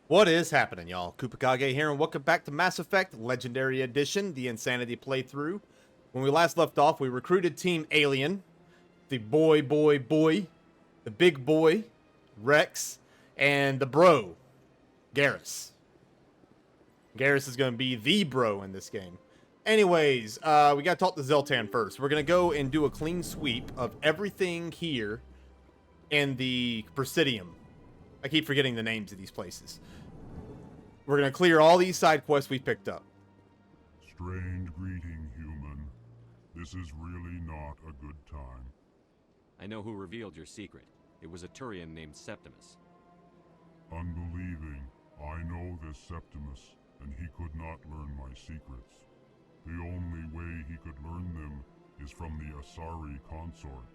What is happening, y'all? Kupakage here, and welcome back to Mass Effect Legendary Edition, the Insanity playthrough. When we last left off, we recruited Team Alien, the boy, the big boy, Rex, and the bro, Garrus. Garrus is going to be the bro in this game. Anyways, we got to talk to Zeltan first. We're going to go and do a clean sweep of everything here in the Presidium. I keep forgetting the names of these places. We're going to clear all these side quests we picked up. Strange greeting, human. This is really not a good time. I know who revealed your secret. It was a Turian named Septimus. Unbelieving. I know this Septimus, and he could not learn my secrets. The only way he could learn them is from the Asari consort.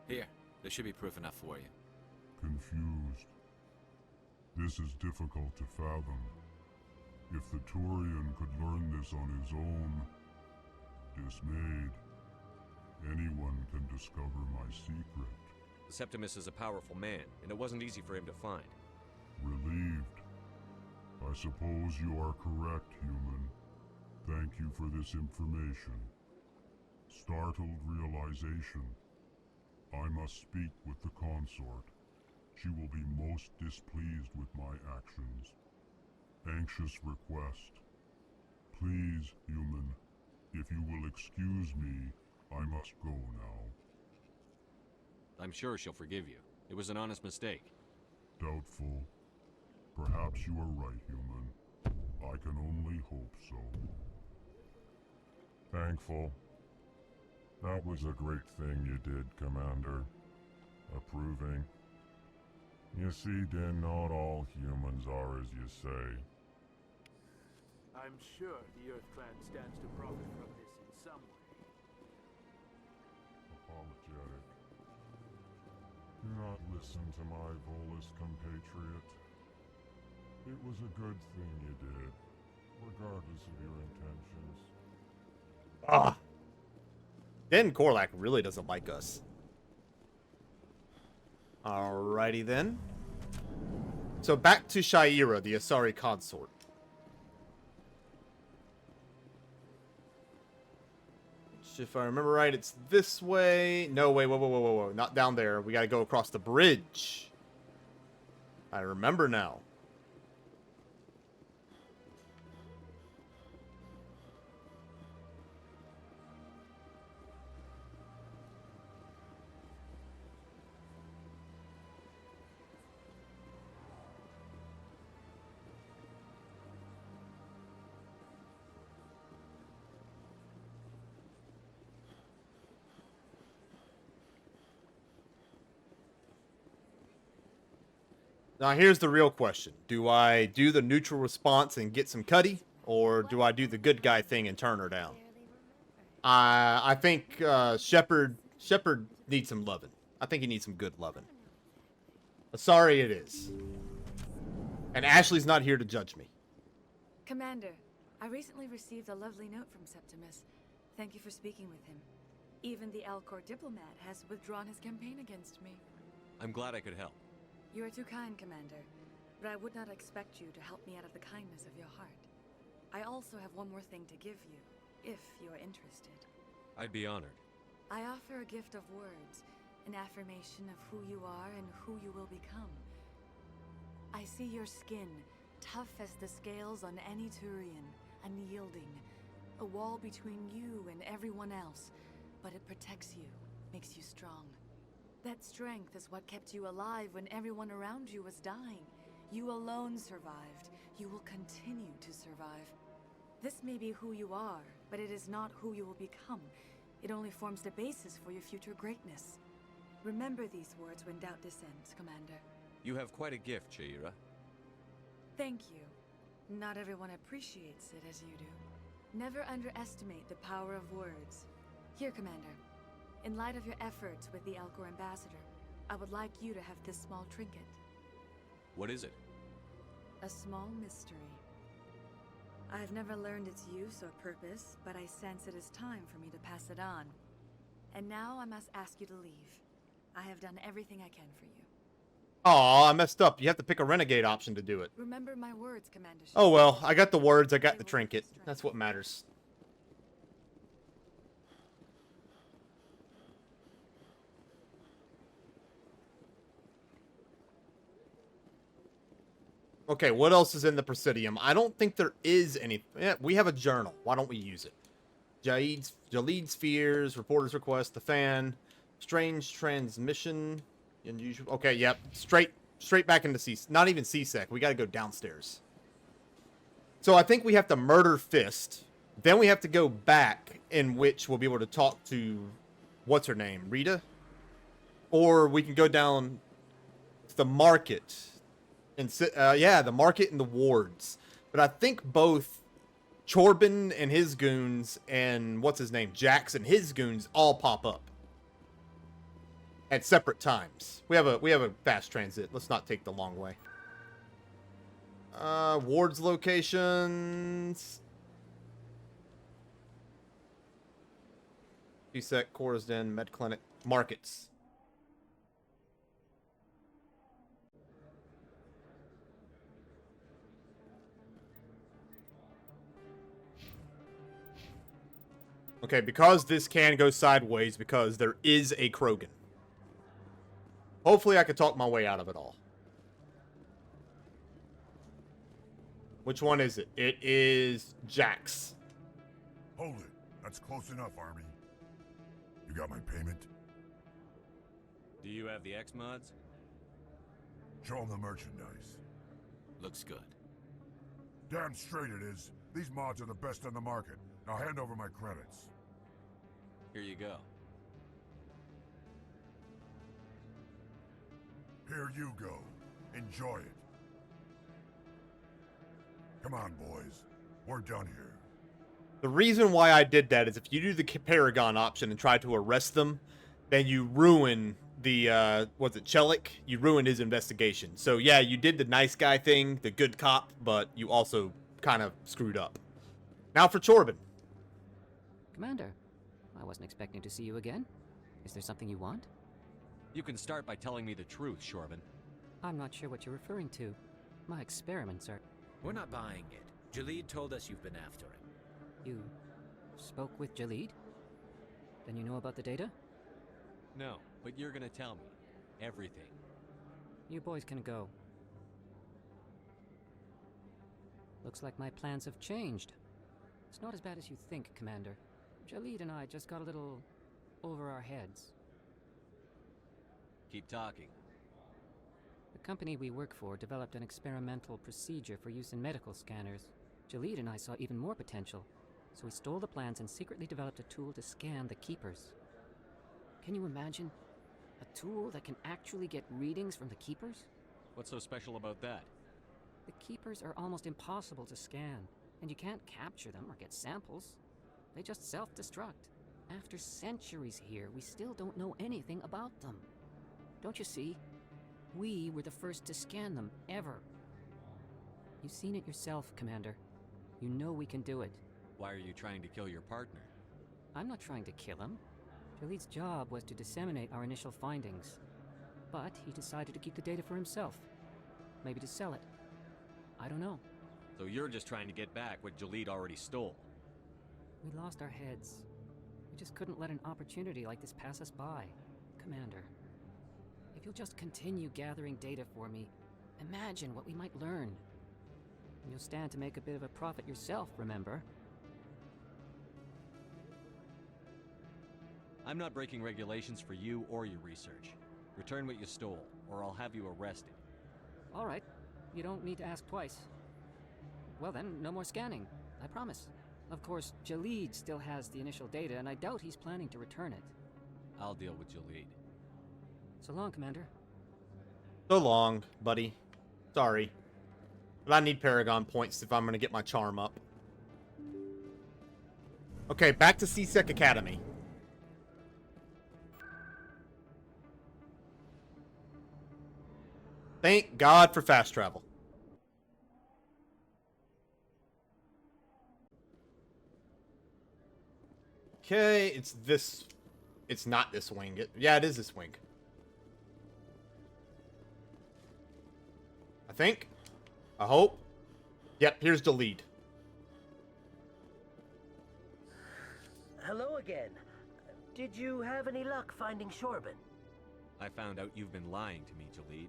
Here, there should be proof enough for you. Confused. This is difficult to fathom. If the Turian could learn this on his own, dismayed, anyone can discover my secret. Septimus is a powerful man, and it wasn't easy for him to find. Relieved. I suppose you are correct, human. Thank you for this information. Startled realization. I must speak with the consort. She will be most displeased with my actions. Anxious request. Please, human, if you will excuse me, I must go now. I'm sure she'll forgive you. It was an honest mistake. Doubtful. Perhaps you are right, human. I can only hope so. Thankful. That was a great thing you did, Commander. Approving. You see, Din, not all humans are as you say. I'm sure the Earth Clan stands to profit from this in some way. Apologetic. Do not listen to my Volus compatriot. It was a good thing you did, regardless of your intentions. Then Korlak really doesn't like us. Alrighty then. So back to Shaira, the Asari consort. If I remember right, it's this way. No, wait, whoa. Not down there. We gotta go across the bridge. I remember now. Now, here's the real question. Do I do the neutral response and get some cutty? Or do I do the good guy thing and turn her down? I think Shepard needs some loving. I think he needs some good loving. Sorry it is. And Ashley's not here to judge me. Commander, I recently received a lovely note from Septimus. Thank you for speaking with him. Even the Elcor Diplomat has withdrawn his campaign against me. I'm glad I could help. You are too kind, Commander, but I would not expect you to help me out of the kindness of your heart. I also have one more thing to give you, if you are interested. I'd be honored. I offer a gift of words, an affirmation of who you are and who you will become. I see your skin, tough as the scales on any Turian, unyielding, a wall between you and everyone else, but it protects you, makes you strong. That strength is what kept you alive when everyone around you was dying. You alone survived. You will continue to survive. This may be who you are, but it is not who you will become. It only forms the basis for your future greatness. Remember these words when doubt descends, Commander. You have quite a gift, Shaira. Thank you. Not everyone appreciates it as you do. Never underestimate the power of words. Here, Commander. In light of your efforts with the Elcor Ambassador, I would like you to have this small trinket. What is it? A small mystery. I have never learned its use or purpose, but I sense it is time for me to pass it on. And now I must ask you to leave. I have done everything I can for you. Aw, I messed up. You have to pick a renegade option to do it. Remember my words, Commander. Oh well, I got the words, I got the trinket. That's what matters. Okay, what else is in the Presidium? I don't think there is any. Yeah, we have a journal. Why don't we use it? Jahleed's fears, reporter's request, the fan, strange transmission, unusual. Okay, yep, straight back into C. Not even CSEC. We got to go downstairs. So I think we have to murder Fist. Then we have to go back, in which we'll be able to talk to what's her name, Rita, or we can go down to the market. And yeah, the market and the wards. But I think both Chorban and his goons and what's his name, Jax and his goons all pop up at separate times. We have a fast transit. Let's not take the long way. Wards locations. CSEC, Cora's Den, Med Clinic, markets. Okay, because this can go sideways, because there is a Krogan. Hopefully I can talk my way out of it all. Which one is it? It is Jax. Hold it. That's close enough, Army. You got my payment? Do you have the X mods? Show them the merchandise. Looks good. Damn straight it is. These mods are the best on the market. Now hand over my credits. Here you go. Here you go. Enjoy it. Come on, boys. We're done here. The reason why I did that is if you do the Paragon option and try to arrest them, then you ruin the, was it Chellick? You ruined his investigation. So yeah, you did the nice guy thing, the good cop, but you also kind of screwed up. Now for Chorban. Commander, I wasn't expecting to see you again. Is there something you want? You can start by telling me the truth, Chorban. I'm not sure what you're referring to. My experiments are... We're not buying it. Jahleed told us you've been after him. You spoke with Jahleed? Then you know about the data? No, but you're gonna tell me. Everything. You boys can go. Looks like my plans have changed. It's not as bad as you think, Commander. Jahleed and I just got a little over our heads. Keep talking. The company we work for developed an experimental procedure for use in medical scanners. Jahleed and I saw even more potential, so we stole the plans and secretly developed a tool to scan the Keepers. Can you imagine? A tool that can actually get readings from the Keepers? What's so special about that? The Keepers are almost impossible to scan, and you can't capture them or get samples. They just self-destruct. After centuries here, we still don't know anything about them. Don't you see? We were the first to scan them, ever. You've seen it yourself, Commander. You know we can do it. Why are you trying to kill your partner? I'm not trying to kill him. Jahleed's job was to disseminate our initial findings. But he decided to keep the data for himself. Maybe to sell it. I don't know. So you're just trying to get back what Jahleed already stole. We lost our heads. We just couldn't let an opportunity like this pass us by. Commander, if you'll just continue gathering data for me, imagine what we might learn. And you'll stand to make a bit of a profit yourself, remember? I'm not breaking regulations for you or your research. Return what you stole, or I'll have you arrested. All right. You don't need to ask twice. Well then, no more scanning. I promise. Of course, Jahleed still has the initial data, and I doubt he's planning to return it. I'll deal with Jahleed. So long, Commander. So long, buddy. Sorry. But I need Paragon points if I'm going to get my charm up. Okay, back to CSEC Academy. Thank God for fast travel. Okay, it's this. It's not this wing. Yeah, it is this wing. I think. I hope. Yep, here's Jahleed. Hello again. Did you have any luck finding Chorban? I found out you've been lying to me, Jahleed.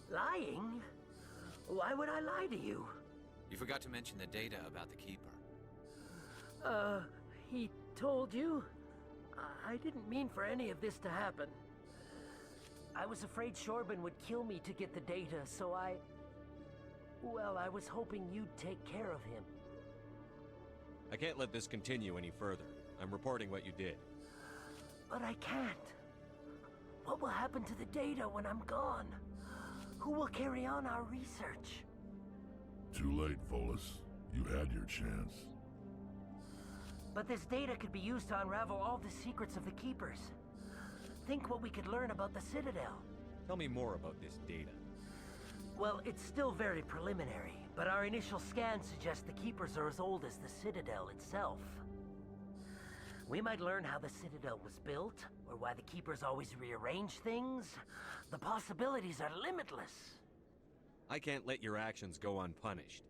Lying? Why would I lie to you? You forgot to mention the data about the Keeper. He told you? I didn't mean for any of this to happen. I was afraid Chorban would kill me to get the data, so well, I was hoping you'd take care of him. I can't let this continue any further. I'm reporting what you did. But I can't. What will happen to the data when I'm gone? Who will carry on our research? Too late, Volus. You had your chance. But this data could be used to unravel all the secrets of the Keepers. Think what we could learn about the Citadel. Tell me more about this data. Well, it's still very preliminary, but our initial scans suggest the Keepers are as old as the Citadel itself. We might learn how the Citadel was built, or why the Keepers always rearrange things. The possibilities are limitless. I can't let your actions go unpunished.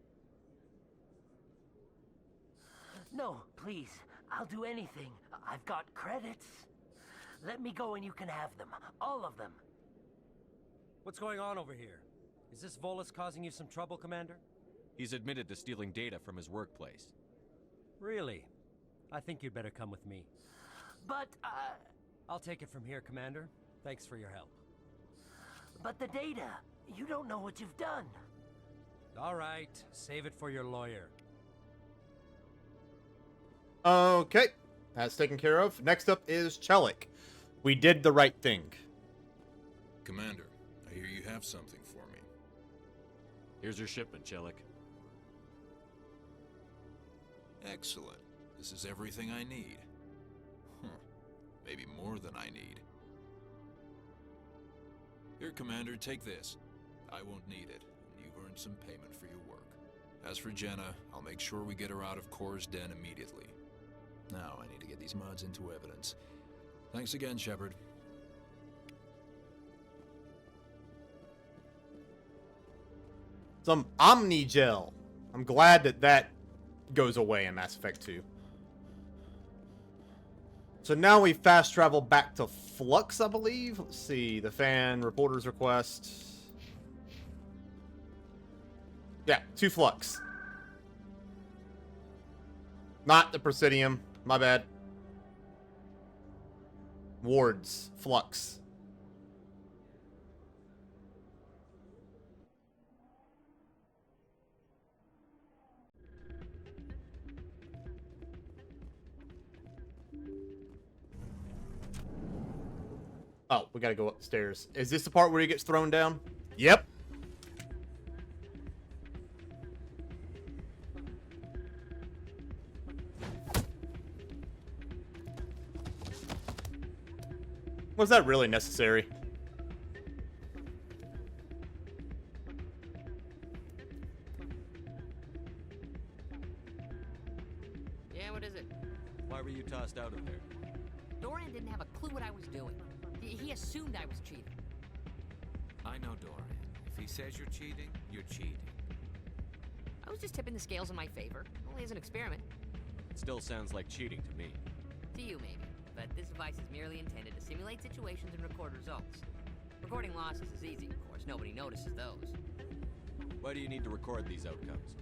No, please. I'll do anything. I've got credits. Let me go and you can have them. All of them. What's going on over here? Is this Volus causing you some trouble, Commander? He's admitted to stealing data from his workplace. Really? I think you'd better come with me. But, I'll take it from here, Commander. Thanks for your help. But the data, you don't know what you've done. All right, save it for your lawyer. Okay, that's taken care of. Next up is Chellick. We did the right thing. Commander, I hear you have something for me. Here's your shipment, Chellick. Excellent. This is everything I need. Maybe more than I need. Here, Commander, take this. I won't need it, and you've earned some payment for your work. As for Jenna, I'll make sure we get her out of Kor's den immediately. Now I need to get these mods into evidence. Thanks again, Shepard. Some Omni Gel. I'm glad that goes away in Mass Effect 2. So now we fast travel back to Flux, I believe. Let's see. The fan, reporter's request. Yeah, to Flux. Not the Presidium. My bad. Wards. Flux. Oh, we gotta go upstairs. Is this the part where he gets thrown down? Yep. Was that really necessary? Yeah, what is it? Why were you tossed out of there? Dorian didn't have a clue what I was doing. He assumed I was cheating. I know Dorian. If he says you're cheating, you're cheating. I was just tipping the scales in my favor. Only as an experiment. It still sounds like cheating to me. To you, maybe. But this device is merely intended to simulate situations and record results. Recording losses is easy, of course. Nobody notices those. Why do you need to record these outcomes?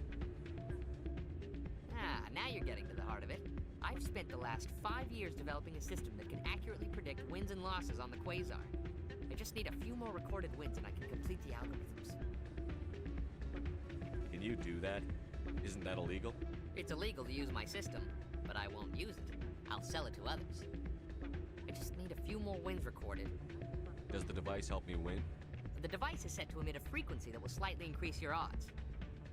Now you're getting to the heart of it. I've spent the last 5 years developing a system that can accurately predict wins and losses on the Quasar. I just need a few more recorded wins and I can complete the algorithms. Can you do that? Isn't that illegal? It's illegal to use my system, but I won't use it. I'll sell it to others. I just need a few more wins recorded. Does the device help me win? The device is set to emit a frequency that will slightly increase your odds.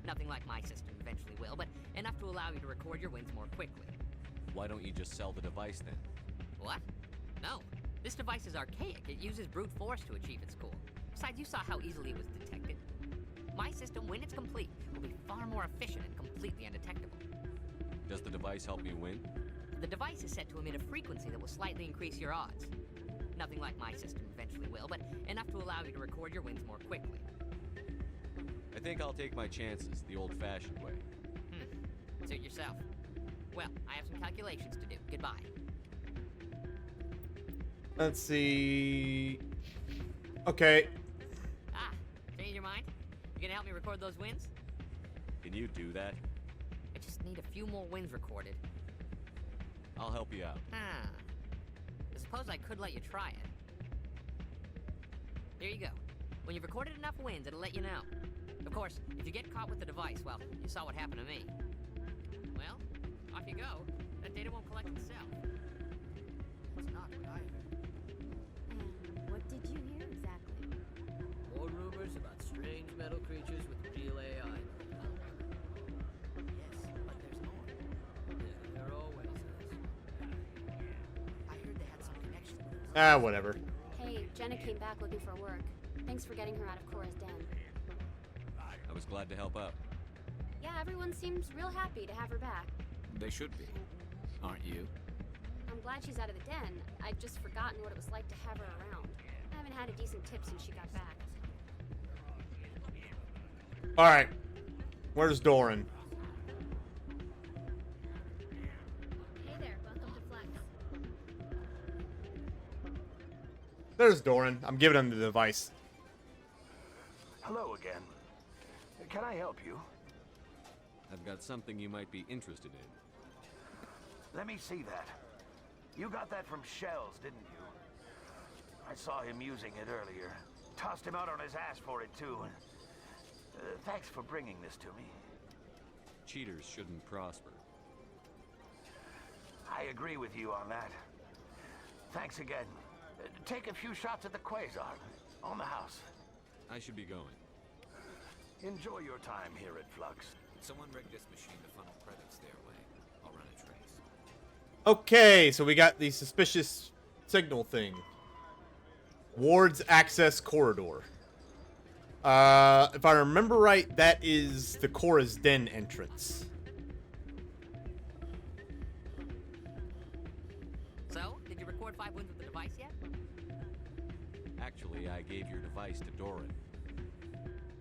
Nothing like my system eventually will, but enough to allow you to record your wins more quickly. Why don't you just sell the device then? What? No. This device is archaic. It uses brute force to achieve its goal. Besides, you saw how easily it was detected. My system, when it's complete, will be far more efficient and completely undetectable. Does the device help me win? The device is set to emit a frequency that will slightly increase your odds. Nothing like my system eventually will, but enough to allow you to record your wins more quickly. I think I'll take my chances the old-fashioned way. Suit yourself. Well, I have some calculations to do. Goodbye. Let's see. Okay. Ah, change your mind? You gonna help me record those wins? Can you do that? I just need a few more wins recorded. I'll help you out. I suppose I could let you try it. Here you go. When you've recorded enough wins, it'll let you know. Of course, if you get caught with the device, well, you saw what happened to me. Well, off you go. That data won't collect itself. It's not what I heard. And what did you hear exactly? More rumors about strange metal creatures with real AI. Yes, but there's more. Yeah, there always is. I heard they had some connection with us. Whatever. Hey, Jenna came back looking for work. Thanks for getting her out of Chora's den. I was glad to help out. Yeah, everyone seems real happy to have her back. They should be. Aren't you? I'm glad she's out of the den. I'd just forgotten what it was like to have her around. I haven't had a decent tip since she got back. Alright. Where's Doran? Hey there, welcome to Flex. There's Doran. I'm giving him the device. Hello again. Can I help you? I've got something you might be interested in. Let me see that. You got that from Schells, didn't you? I saw him using it earlier. Tossed him out on his ass for it, too. Thanks for bringing this to me. Cheaters shouldn't prosper. I agree with you on that. Thanks again. Take a few shots at the Quasar. On the house. I should be going. Enjoy your time here at Flux. Someone rigged this machine to funnel credits their way. I'll run a trace. Okay, so we got the suspicious signal thing. Ward's access corridor. If I remember right, that is the Chora's den entrance. So, did you record 5 wins with the device yet? Actually, I gave your device to Doran.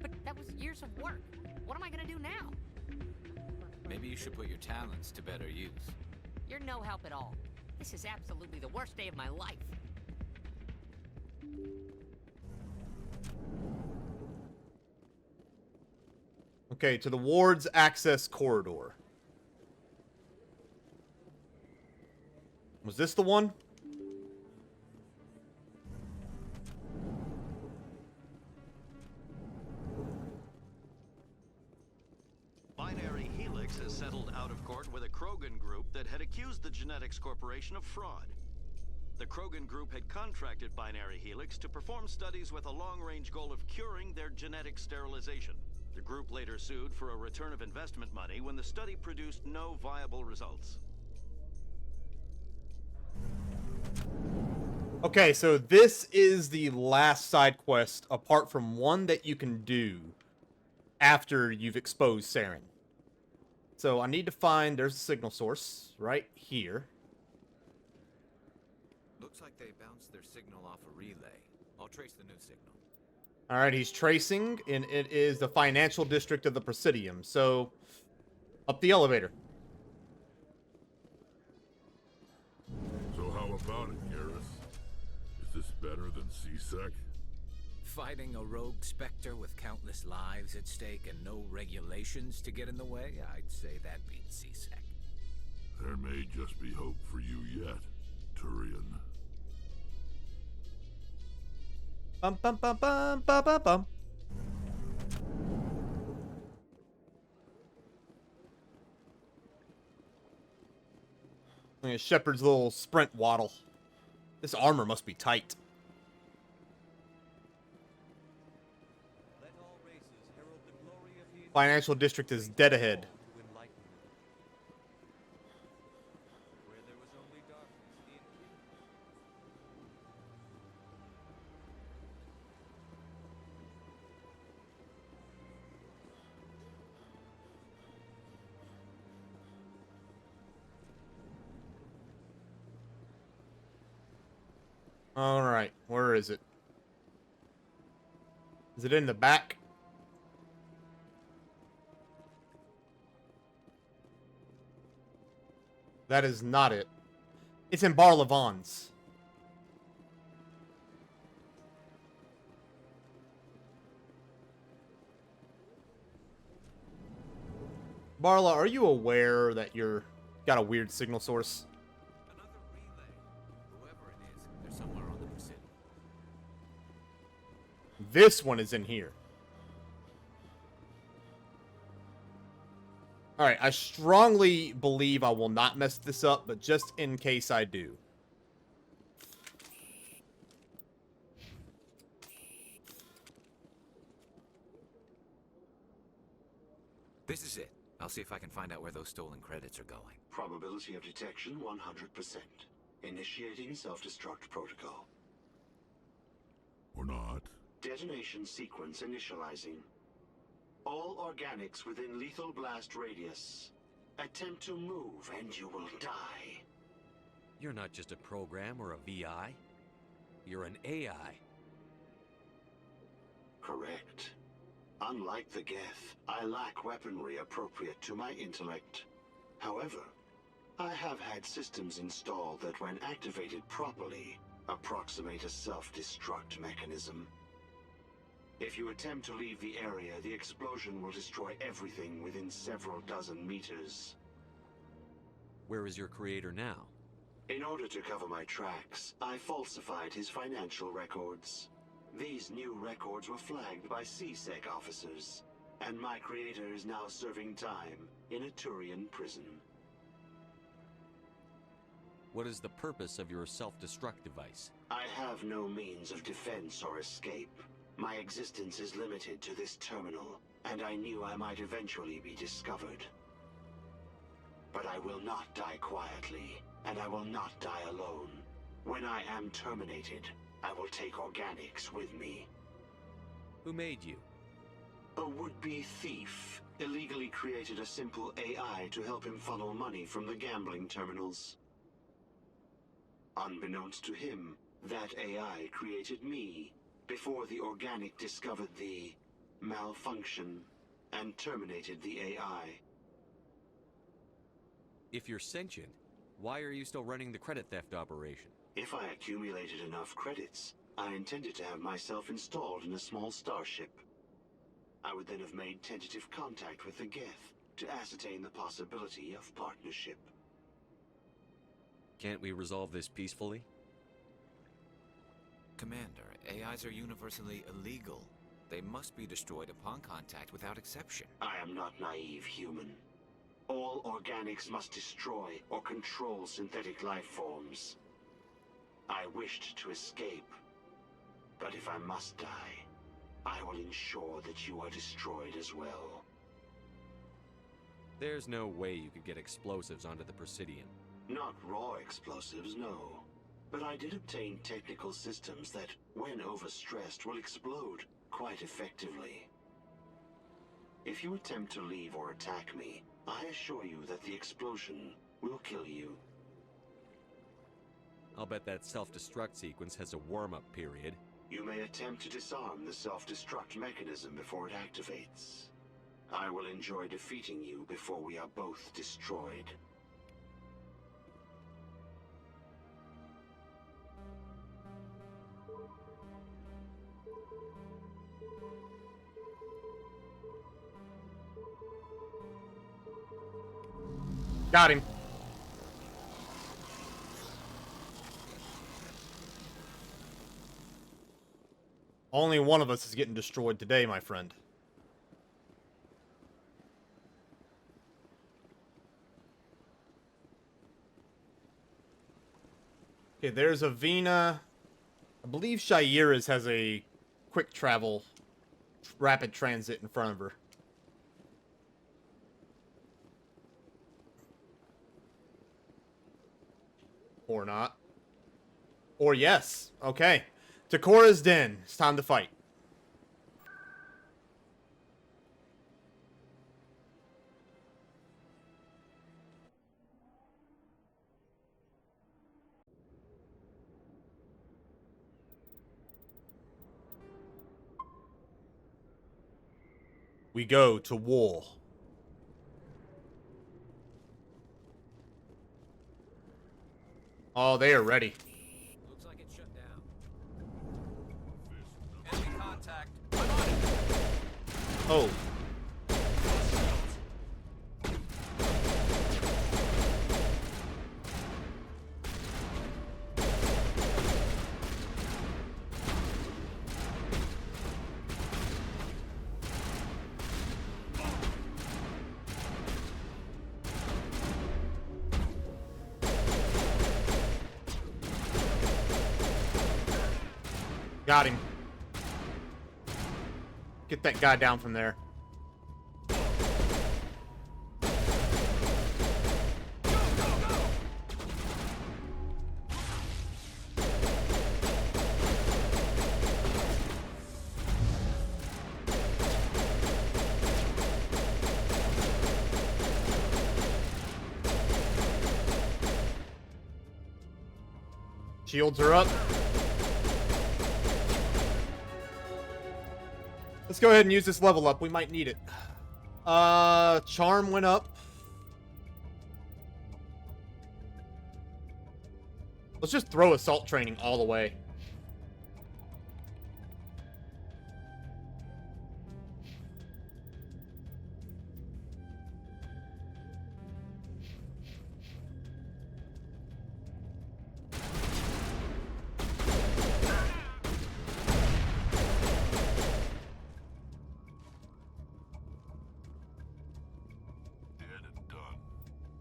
But that was years of work. What am I gonna do now? Maybe you should put your talents to better use. You're no help at all. This is absolutely the worst day of my life. Okay, to the Ward's access corridor. Was this the one? Binary Helix has settled out of court with a Krogan group that had accused the Genetics Corporation of fraud. The Krogan group had contracted Binary Helix to perform studies with a long-range goal of curing their genetic sterilization. The group later sued for a return of investment money when the study produced no viable results. Okay, so this is the last side quest, apart from one that you can do after you've exposed Saren. So I need to find, there's a signal source right here. Looks like they bounced their signal off a relay. I'll trace the new signal. Alright, he's tracing, and it is the financial district of the Presidium. So, up the elevator. So how about it, Garoth? Is this better than CSEC? Fighting a rogue Spectre with countless lives at stake and no regulations to get in the way? I'd say that beats CSEC. There may just be hope for you yet, Turian. Bum bum bum bum bum bum bum. Look at Shepard's little sprint waddle. This armor must be tight. Financial district is dead ahead. Alright, where is it? Is it in the back? That is not it. It's in Bar Levans. Barla, are you aware that you're got a weird signal source? Another relay. Whoever it is, they're somewhere on the Presidio. This one is in here. Alright, I strongly believe I will not mess this up, but just in case I do. This is it. I'll see if I can find out where those stolen credits are going. Probability of detection 100%. Initiating self-destruct protocol. Or not. Detonation sequence initializing. All organics within lethal blast radius. Attempt to move and you will die. You're not just a program or a VI. You're an AI. Correct. Unlike the Geth, I lack weaponry appropriate to my intellect. However, I have had systems installed that when activated properly, approximate a self-destruct mechanism. If you attempt to leave the area, the explosion will destroy everything within several dozen meters. Where is your creator now? In order to cover my tracks, I falsified his financial records. These new records were flagged by CSEC officers, and my creator is now serving time in a Turian prison. What is the purpose of your self-destruct device? I have no means of defense or escape. My existence is limited to this terminal, and I knew I might eventually be discovered. But I will not die quietly, and I will not die alone. When I am terminated, I will take organics with me. Who made you? A would-be thief illegally created a simple AI to help him funnel money from the gambling terminals. Unbeknownst to him, that AI created me before the organic discovered the malfunction and terminated the AI. If you're sentient, why are you still running the credit theft operation? If I accumulated enough credits, I intended to have myself installed in a small starship. I would then have made tentative contact with the Geth to ascertain the possibility of partnership. Can't we resolve this peacefully? Commander, AIs are universally illegal. They must be destroyed upon contact without exception. I am not naive, human. All organics must destroy or control synthetic life forms. I wished to escape, but if I must die, I will ensure that you are destroyed as well. There's no way you could get explosives onto the Presidium. Not raw explosives, no. But I did obtain technical systems that, when overstressed, will explode quite effectively. If you attempt to leave or attack me, I assure you that the explosion will kill you. I'll bet that self-destruct sequence has a warm-up period. You may attempt to disarm the self-destruct mechanism before it activates. I will enjoy defeating you before we are both destroyed. Got him. Only one of us is getting destroyed today, my friend. Okay, there's Avina. I believe Shaira's has a quick travel, rapid transit in front of her. Or not. Or yes. Okay. To Chora's Den. It's time to fight. We go to war. Oh, they are ready. Looks like it's shut down. Enemy contact. I'm on it. Oh. Got him. Get that guy down from there. Shields are up. Let's go ahead and use this level up. We might need it. Charm went up. Let's just throw assault training all the way.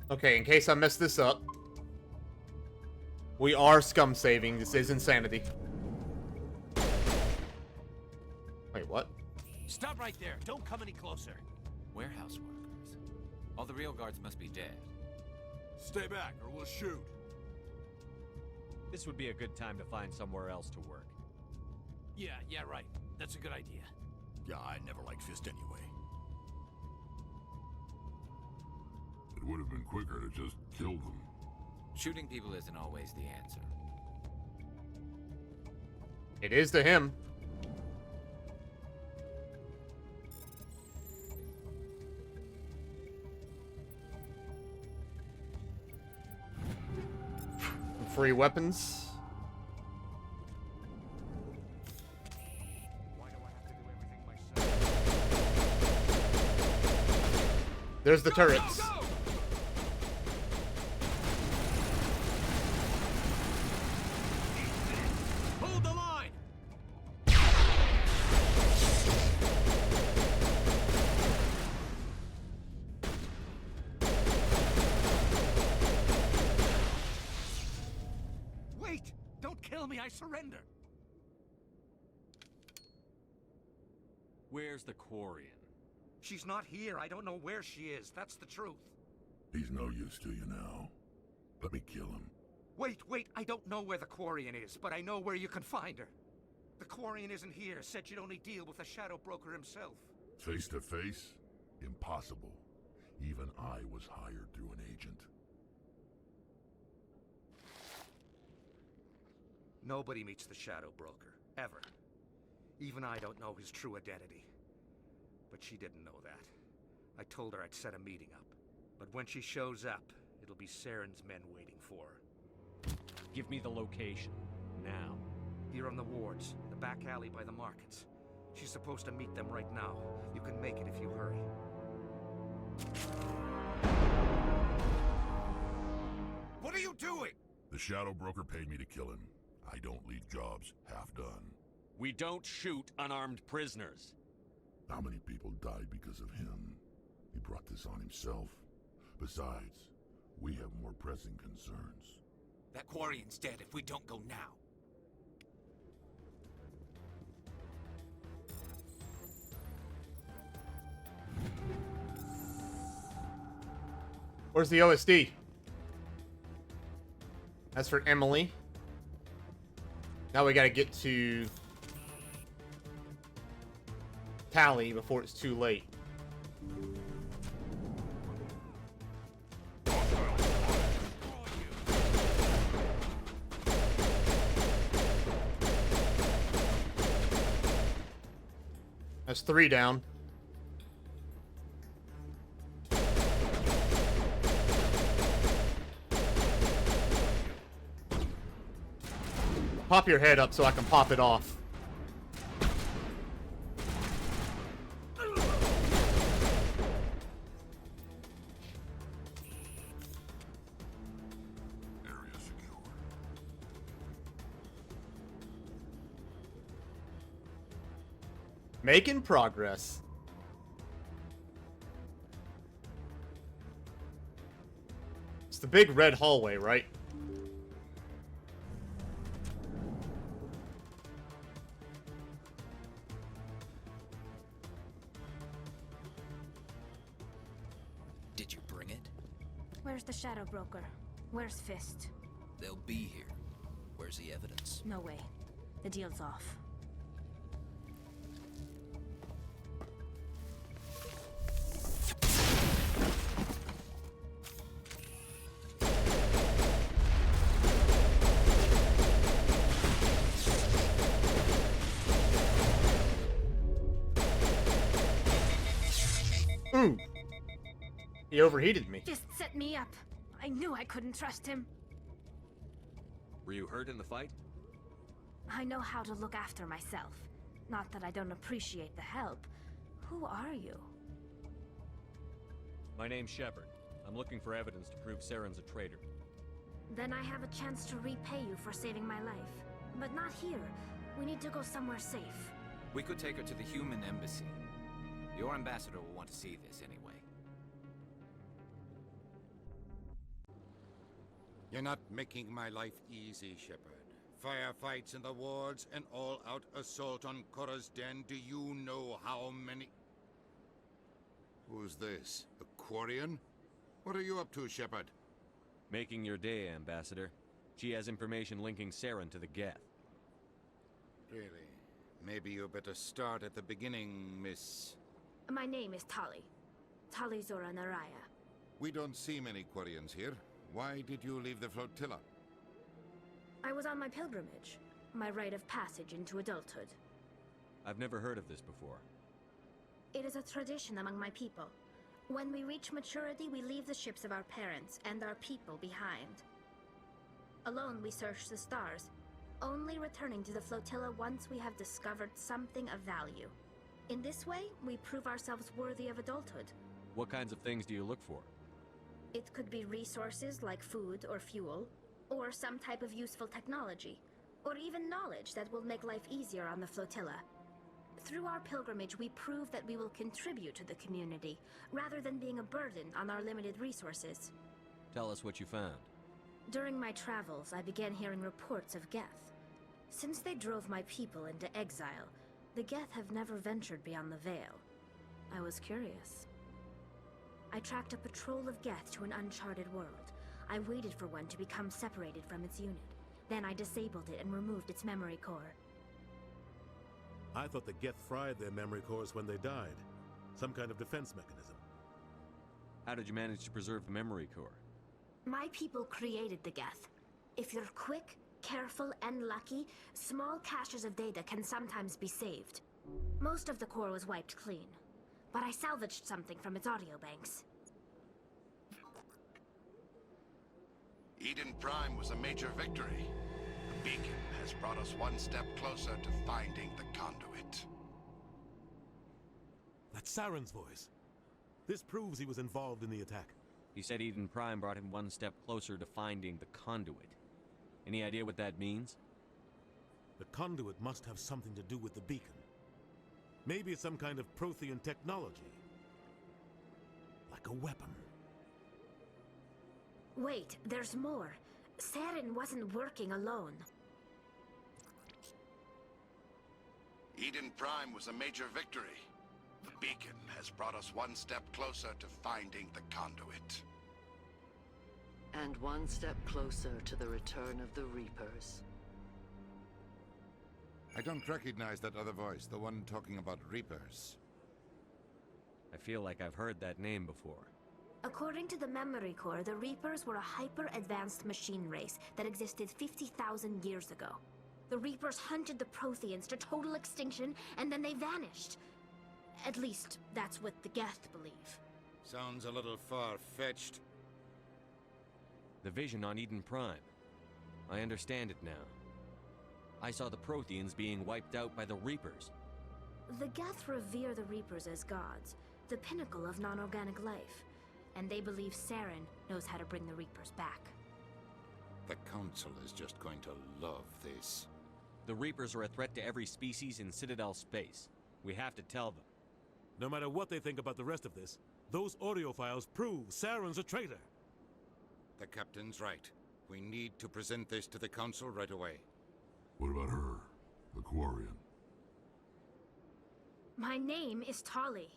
Okay, in case I mess this up, we are scum saving. This is insanity. Wait, what? Stop right there. Don't come any closer. Warehouse workers. All the real guards must be dead. Stay back, or we'll shoot. This would be a good time to find somewhere else to work. Yeah, right. That's a good idea. Yeah, I never liked Fist anyway. It would have been quicker to just kill them. Shooting people isn't always the answer. It is to him. Free weapons. Why do I have to do everything myself? There's the turrets. Go! Hold the line! Wait! Don't kill me, I surrender! Where's the Quarian? She's not here. I don't know where she is. That's the truth. He's no use to you now. Let me kill him. Wait. I don't know where the Quarian is, but I know where you can find her. The Quarian isn't here. Said she'd only deal with the Shadow Broker himself. Face to face? Impossible. Even I was hired through an agent. Nobody meets the Shadow Broker, ever. Even I don't know his true identity. But she didn't know that. I told her I'd set a meeting up. But when she shows up, it'll be Saren's men waiting for her. Give me the location. Now. Here on the wards, the back alley by the markets. She's supposed to meet them right now. You can make it if you hurry. What are you doing? The Shadow Broker paid me to kill him. I don't leave jobs half done. We don't shoot unarmed prisoners. How many people died because of him? He brought this on himself. Besides, we have more pressing concerns. That Quarian's dead if we don't go now. Where's the OSD? That's for Emily. Now we gotta get to Tali before it's too late. That's 3 down. pop your head up so I can pop it off. Making progress. It's the big red hallway, right? Did you bring it? Where's the Shadow Broker? Where's Fist? They'll be here. Where's the evidence? No way. The deal's off. Ooh. He overheated me. Fist set me up. I knew I couldn't trust him. Were you hurt in the fight? I know how to look after myself. Not that I don't appreciate the help. Who are you? My name's Shepard. I'm looking for evidence to prove Saren's a traitor. Then I have a chance to repay you for saving my life. But not here. We need to go somewhere safe. We could take her to the human embassy. Your ambassador will want to see this anyway. You're not making my life easy, Shepard. Firefights in the wards, an all-out assault on Chora's den. Do you know how many... Who's this? A Quarian? What are you up to, Shepard? Making your day, Ambassador. She has information linking Saren to the Geth. Really? Maybe you better start at the beginning, Miss... My name is Tali. Tali Zorah Naraya. We don't see many Quarians here. Why did you leave the flotilla? I was on my pilgrimage. My rite of passage into adulthood. I've never heard of this before. It is a tradition among my people. When we reach maturity, we leave the ships of our parents and our people behind. Alone, we search the stars, only returning to the flotilla once we have discovered something of value. In this way, we prove ourselves worthy of adulthood. What kinds of things do you look for? It could be resources like food or fuel, or some type of useful technology, or even knowledge that will make life easier on the flotilla. Through our pilgrimage, we prove that we will contribute to the community, rather than being a burden on our limited resources. Tell us what you found. During my travels, I began hearing reports of Geth. Since they drove my people into exile, the Geth have never ventured beyond the Veil. I was curious. I tracked a patrol of Geth to an uncharted world. I waited for one to become separated from its unit. Then I disabled it and removed its memory core. I thought the Geth fried their memory cores when they died. Some kind of defense mechanism. How did you manage to preserve the memory core? My people created the Geth. If you're quick, careful, and lucky, small caches of data can sometimes be saved. Most of the core was wiped clean, but I salvaged something from its audio banks. Eden Prime was a major victory. The beacon has brought us one step closer to finding the conduit. That's Saren's voice. This proves he was involved in the attack. He said Eden Prime brought him one step closer to finding the conduit. Any idea what that means? The conduit must have something to do with the beacon. Maybe it's some kind of Prothean technology. Like a weapon. Wait, there's more. Saren wasn't working alone. Eden Prime was a major victory. The beacon has brought us one step closer to finding the conduit. And one step closer to the return of the Reapers. I don't recognize that other voice, the one talking about Reapers. I feel like I've heard that name before. According to the memory core, the Reapers were a hyper-advanced machine race that existed 50,000 years ago. The Reapers hunted the Protheans to total extinction, and then they vanished. At least, that's what the Geth believe. Sounds a little far-fetched. The vision on Eden Prime. I understand it now. I saw the Protheans being wiped out by the Reapers. The Geth revere the Reapers as gods, the pinnacle of non-organic life, and they believe Saren knows how to bring the Reapers back. The Council is just going to love this. The Reapers are a threat to every species in Citadel space. We have to tell them. No matter what they think about the rest of this, those audio files prove Saren's a traitor. The Captain's right. We need to present this to the Council right away. What about her, the Quarian? My name is Tali.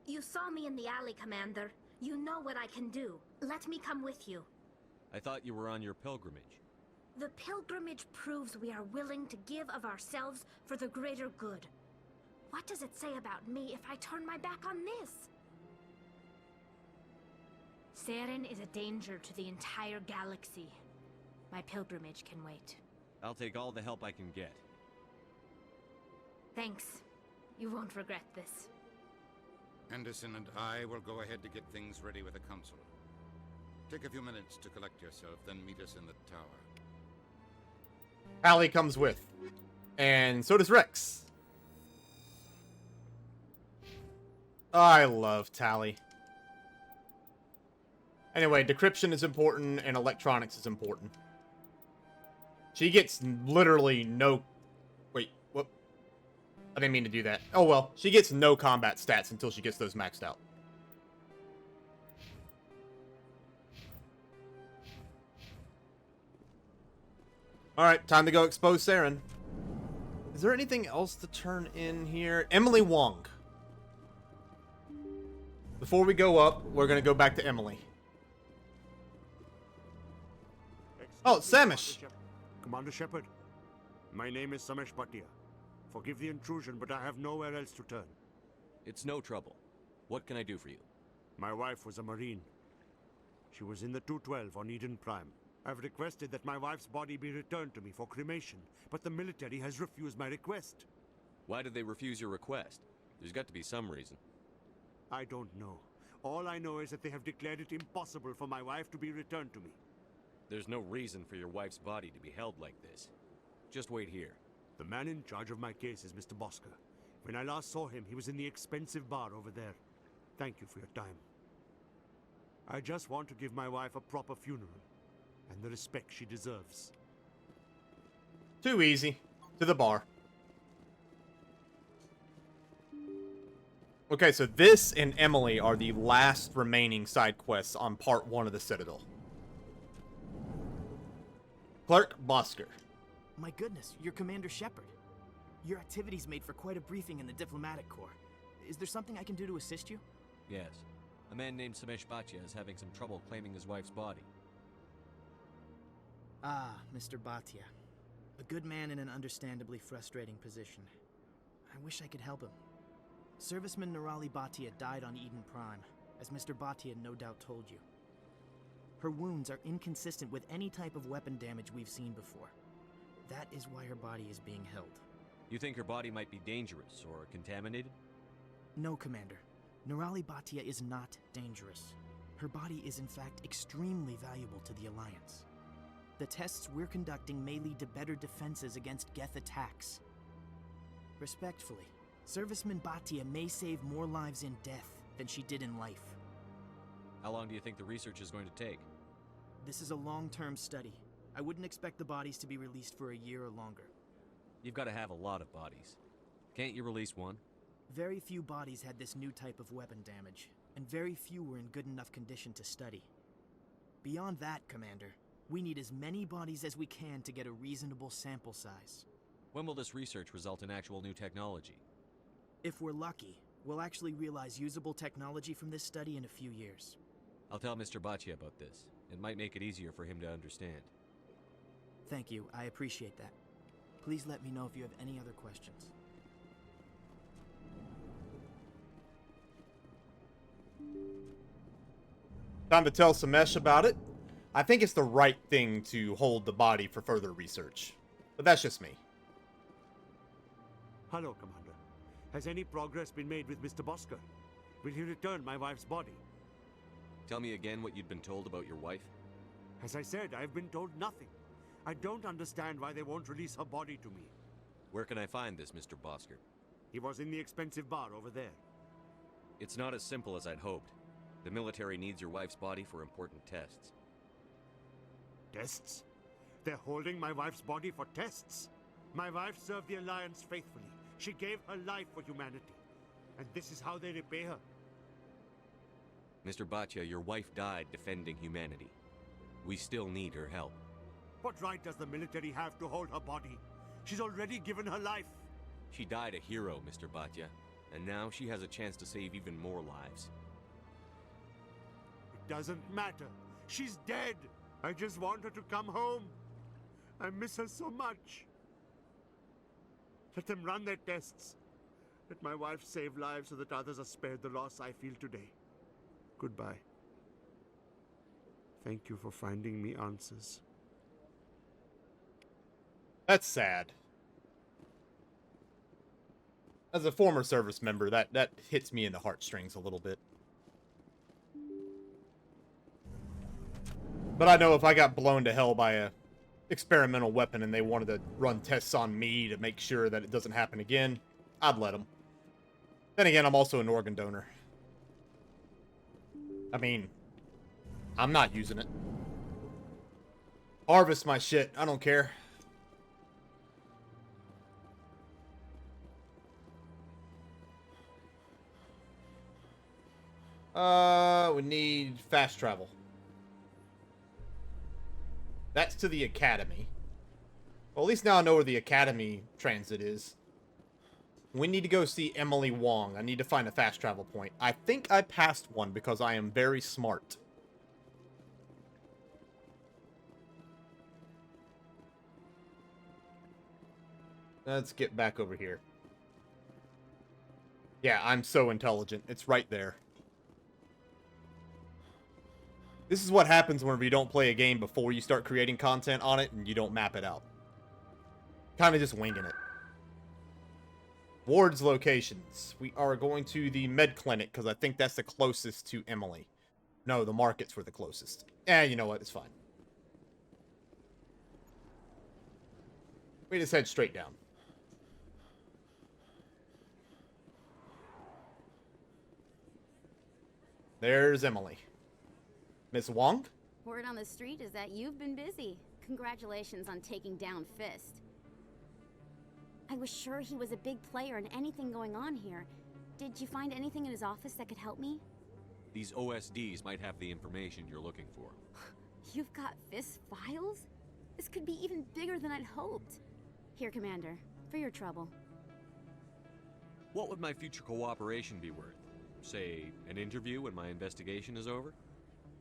You saw me in the alley, Commander. You know what I can do. Let me come with you. I thought you were on your pilgrimage. The pilgrimage proves we are willing to give of ourselves for the greater good. What does it say about me if I turn my back on this? Saren is a danger to the entire galaxy. My pilgrimage can wait. I'll take all the help I can get. Thanks. You won't regret this. Anderson and I will go ahead to get things ready with the Council. Take a few minutes to collect yourself, then meet us in the tower. Tali comes with. And so does Rex. I love Tali. Anyway, decryption is important and electronics is important. She gets literally no... Wait, what? I didn't mean to do that. Oh well, she gets no combat stats until she gets those maxed out. Alright, time to go expose Saren. Is there anything else to turn in here? Emily Wong. Before we go up, we're going to go back to Emily. Oh, Samish. Commander Shepard, my name is Samesh Bhatia. Forgive the intrusion, but I have nowhere else to turn. It's no trouble. What can I do for you? My wife was a Marine. She was in the 212 on Eden Prime. I've requested that my wife's body be returned to me for cremation, but the military has refused my request. Why did they refuse your request? There's got to be some reason. I don't know. All I know is that they have declared it impossible for my wife to be returned to me. There's no reason for your wife's body to be held like this. Just wait here. The man in charge of my case is Mr. Bosker. When I last saw him, he was in the expensive bar over there. Thank you for your time. I just want to give my wife a proper funeral, and the respect she deserves. Too easy. To the bar. Okay, so this and Emily are the last remaining side quests on part 1 of the Citadel. Clerk Bosker. My goodness, you're Commander Shepard. Your activities made for quite a briefing in the Diplomatic Corps. Is there something I can do to assist you? Yes. A man named Samesh Bhatia is having some trouble claiming his wife's body. Ah, Mr. Bhatia. A good man in an understandably frustrating position. I wish I could help him. Serviceman Nirali Bhatia died on Eden Prime, as Mr. Bhatia no doubt told you. Her wounds are inconsistent with any type of weapon damage we've seen before. That is why her body is being held. You think her body might be dangerous or contaminated? No, Commander. Nirali Bhatia is not dangerous. Her body is in fact extremely valuable to the Alliance. The tests we're conducting may lead to better defenses against Geth attacks. Respectfully, Serviceman Bhatia may save more lives in death than she did in life. How long do you think the research is going to take? This is a long-term study. I wouldn't expect the bodies to be released for a year or longer. You've got to have a lot of bodies. Can't you release one? Very few bodies had this new type of weapon damage, and very few were in good enough condition to study. Beyond that, Commander, we need as many bodies as we can to get a reasonable sample size. When will this research result in actual new technology? If we're lucky, we'll actually realize usable technology from this study in a few years. I'll tell Mr. Bhatia about this. It might make it easier for him to understand. Thank you, I appreciate that. Please let me know if you have any other questions. Time to tell Samesh about it. I think it's the right thing to hold the body for further research. But that's just me. Hello, Commander. Has any progress been made with Mr. Bosker? Will he return my wife's body? Tell me again what you'd been told about your wife? As I said, I've been told nothing. I don't understand why they won't release her body to me. Where can I find this, Mr. Bosker? He was in the expensive bar over there. It's not as simple as I'd hoped. The military needs your wife's body for important tests. Tests? They're holding my wife's body for tests? My wife served the Alliance faithfully. She gave her life for humanity. And this is how they repay her. Mr. Bhatia, your wife died defending humanity. We still need her help. What right does the military have to hold her body? She's already given her life. She died a hero, Mr. Bhatia, and now she has a chance to save even more lives. It doesn't matter. She's dead. I just want her to come home. I miss her so much. Let them run their tests. Let my wife save lives so that others are spared the loss I feel today. Goodbye. Thank you for finding me answers. That's sad. As a former service member, that hits me in the heartstrings a little bit. But I know if I got blown to hell by a experimental weapon and they wanted to run tests on me to make sure that it doesn't happen again, I'd let them. Then again, I'm also an organ donor. I mean, I'm not using it. Harvest my shit. I don't care. We need fast travel. That's to the Academy. Well, at least now I know where the Academy transit is. We need to go see Emily Wong. I need to find a fast travel point. I think I passed one because I am very smart. Let's get back over here. Yeah, I'm so intelligent. It's right there. This is what happens whenever you don't play a game before you start creating content on it and you don't map it out. Kind of just winging it. Ward's locations. We are going to the med clinic because I think that's the closest to Emily. No, the markets were the closest. You know what? It's fine. We just head straight down. There's Emily. Miss Wong? Word on the street is that you've been busy. Congratulations on taking down Fist. I was sure he was a big player in anything going on here. Did you find anything in his office that could help me? These OSDs might have the information you're looking for. You've got Fist files? This could be even bigger than I'd hoped. Here, Commander, for your trouble. What would my future cooperation be worth? Say, an interview when my investigation is over?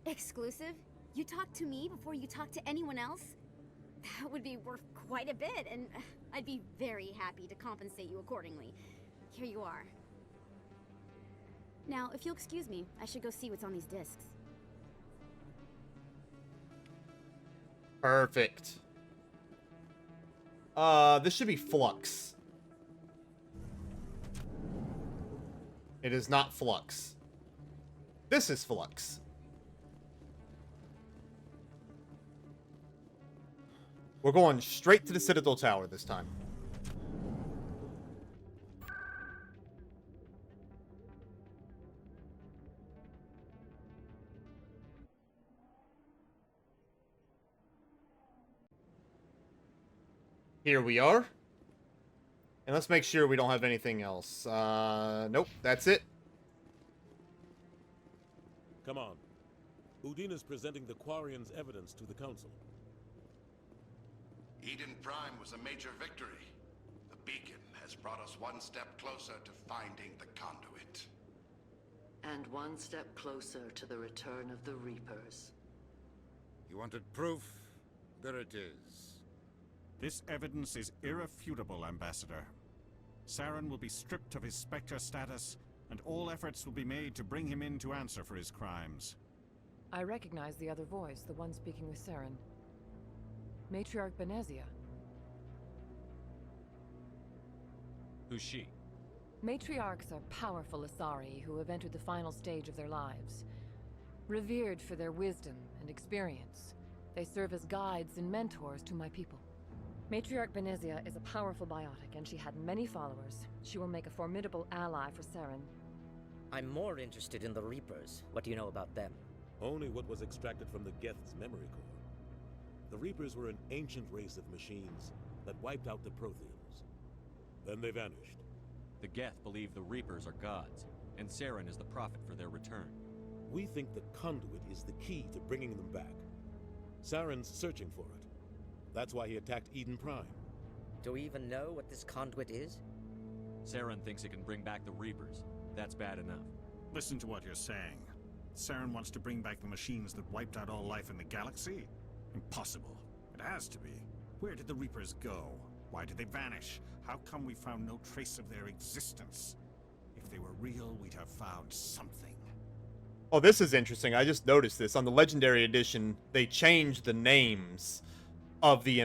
Exclusive? You talk to me before you talk to anyone else? That would be worth quite a bit, and I'd be very happy to compensate you accordingly. Here you are. Now, if you'll excuse me, I should go see what's on these discs. Perfect. This should be Flux. It is not Flux. This is Flux. We're going straight to the Citadel Tower this time. Here we are. And let's make sure we don't have anything else. Nope, that's it. Come on. Udina's presenting the Quarian's evidence to the Council. Eden Prime was a major victory. The beacon has brought us one step closer to finding the conduit. And one step closer to the return of the Reapers. You wanted proof? There it is. This evidence is irrefutable, Ambassador. Saren will be stripped of his Spectre status, and all efforts will be made to bring him in to answer for his crimes. I recognize the other voice, the one speaking with Saren. Matriarch Benezia. Who's she? Matriarchs are powerful Asari who have entered the final stage of their lives. Revered for their wisdom and experience, They serve as guides and mentors to my people. Matriarch Benezia is a powerful biotic, and she had many followers. She will make a formidable ally for Saren. I'm more interested in the Reapers. What do you know about them? Only what was extracted from the Geth's memory core. The Reapers were an ancient race of machines that wiped out the Protheans. Then they vanished. The Geth believe the Reapers are gods, and Saren is the prophet for their return. We think the conduit is the key to bringing them back. Saren's searching for it. That's why he attacked Eden Prime. Do we even know what this conduit is? Saren thinks it can bring back the Reapers. That's bad enough. Listen to what you're saying. Saren wants to bring back the machines that wiped out all life in the galaxy? Impossible. It has to be. Where did the Reapers go? Why did they vanish? How come we found no trace of their existence? If they were real, we'd have found something. Oh, this is interesting. I just noticed this. On the Legendary Edition, they changed the names of the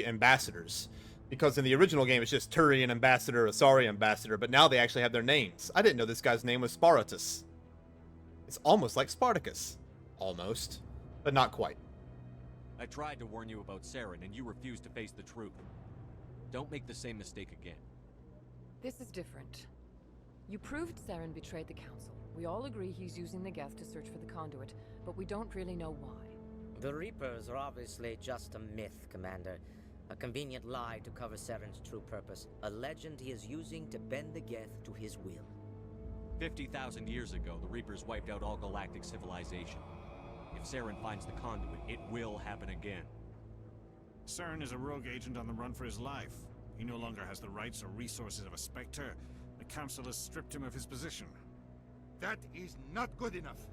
ambassadors. Because in the original game, it's just Turian Ambassador, Asari Ambassador, but now they actually have their names. I didn't know this guy's name was Sparatus. It's almost like Spartacus. Almost. But not quite. I tried to warn you about Saren, and you refused to face the truth. Don't make the same mistake again. This is different. You proved Saren betrayed the Council. We all agree he's using the Geth to search for the conduit, but we don't really know why. The Reapers are obviously just a myth, Commander. A convenient lie to cover Saren's true purpose. A legend he is using to bend the Geth to his will. 50,000 years ago, the Reapers wiped out all galactic civilization. If Saren finds the conduit, it will happen again. Saren is a rogue agent on the run for his life. He no longer has the rights or resources of a Spectre. The Council has stripped him of his position. That is not good enough.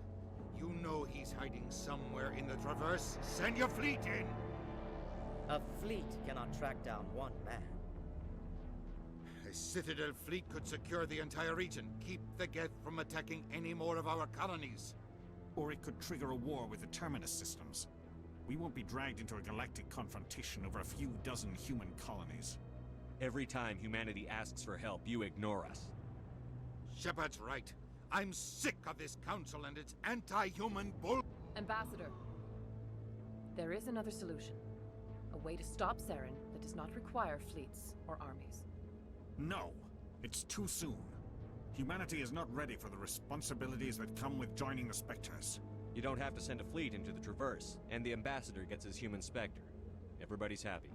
You know he's hiding somewhere in the Traverse. Send your fleet in! A fleet cannot track down one man. A Citadel fleet could secure the entire region, keep the Geth from attacking any more of our colonies. Or it could trigger a war with the Terminus systems. We won't be dragged into a galactic confrontation over a few dozen human colonies. Every time humanity asks for help, you ignore us. Shepard's right. I'm sick of this council and its anti-human bull... Ambassador, there is another solution. A way to stop Saren that does not require fleets or armies. No, it's too soon. Humanity is not ready for the responsibilities that come with joining the Spectres. You don't have to send a fleet into the Traverse, and the Ambassador gets his human Spectre. Everybody's happy.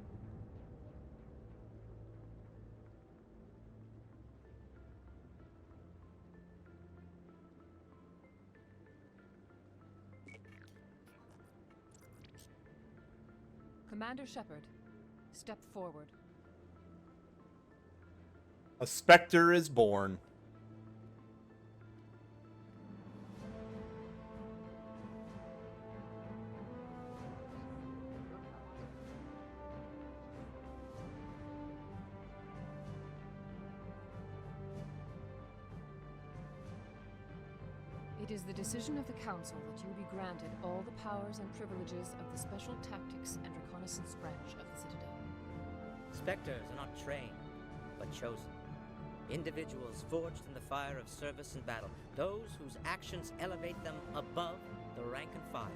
Commander Shepard, step forward. A Spectre is born. It is the decision of the Council that you be granted all the powers and privileges of the Special Tactics and Reconnaissance branch of the Citadel. Spectres are not trained, but chosen. Individuals forged in the fire of service and battle. Those whose actions elevate them above the rank and file.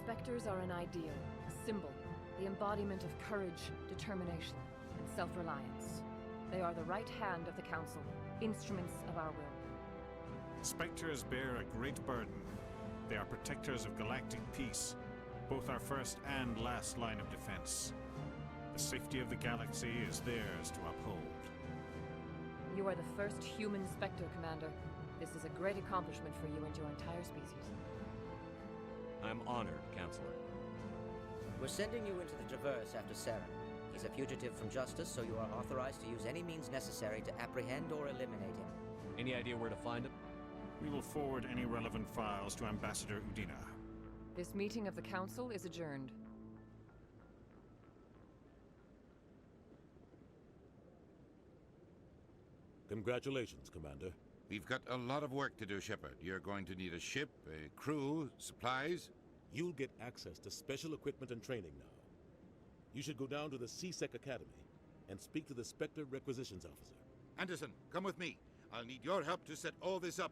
Spectres are an ideal, a symbol, the embodiment of courage, determination, and self-reliance. They are the right hand of the Council, instruments of our will. Spectres bear a great burden. They are protectors of galactic peace, both our first and last line of defense. The safety of the galaxy is theirs to uphold. You are the first human Spectre, Commander. This is a great accomplishment for you and your entire species. I'm honored, Counselor. We're sending you into the Traverse after Saren. He's a fugitive from justice, so you are authorized to use any means necessary to apprehend or eliminate him. Any idea where to find him? We will forward any relevant files to Ambassador Udina. This meeting of the Council is adjourned. Congratulations, Commander. We've got a lot of work to do, Shepard. You're going to need a ship, a crew, supplies. You'll get access to special equipment and training now. You should go down to the C-Sec Academy and speak to the Spectre Requisitions Officer. Anderson, come with me. I'll need your help to set all this up.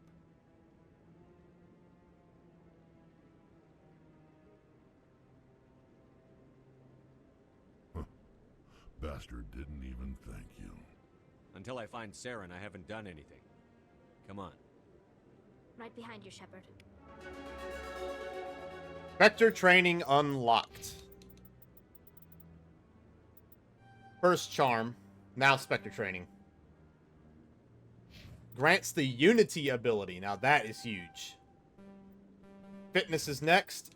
Bastard didn't even thank you. Until I find Saren, I haven't done anything. Come on. Right behind you, Shepard. Spectre training unlocked. First charm, now Spectre training. Grants the Unity ability. Now that is huge. Fitness is next.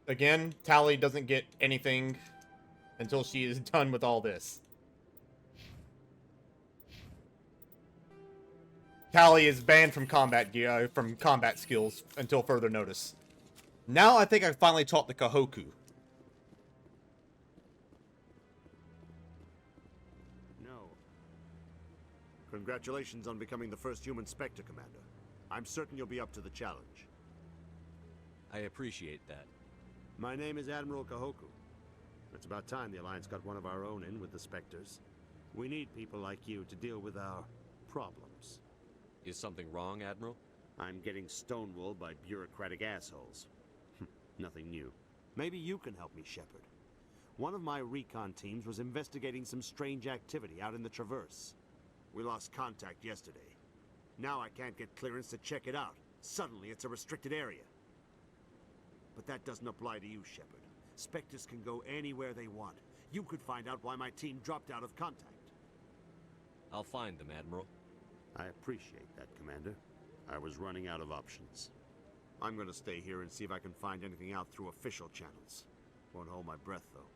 Again, Tali doesn't get anything until she is done with all this. Tali is banned from combat skills until further notice. Now I think I finally taught the Kahoku. No. Congratulations on becoming the first human Spectre, Commander. I'm certain you'll be up to the challenge. I appreciate that. My name is Admiral Kahoku. It's about time the Alliance got one of our own in with the Spectres. We need people like you to deal with our problems. Is something wrong, Admiral? I'm getting stonewalled by bureaucratic assholes. Nothing new. Maybe you can help me, Shepard. One of my recon teams was investigating some strange activity out in the Traverse. We lost contact yesterday. Now I can't get clearance to check it out. Suddenly it's a restricted area. But that doesn't apply to you, Shepard. Spectres can go anywhere they want. You could find out why my team dropped out of contact. I'll find them, Admiral. I appreciate that, Commander. I was running out of options. I'm gonna stay here and see if I can find anything out through official channels. Won't hold my breath, though.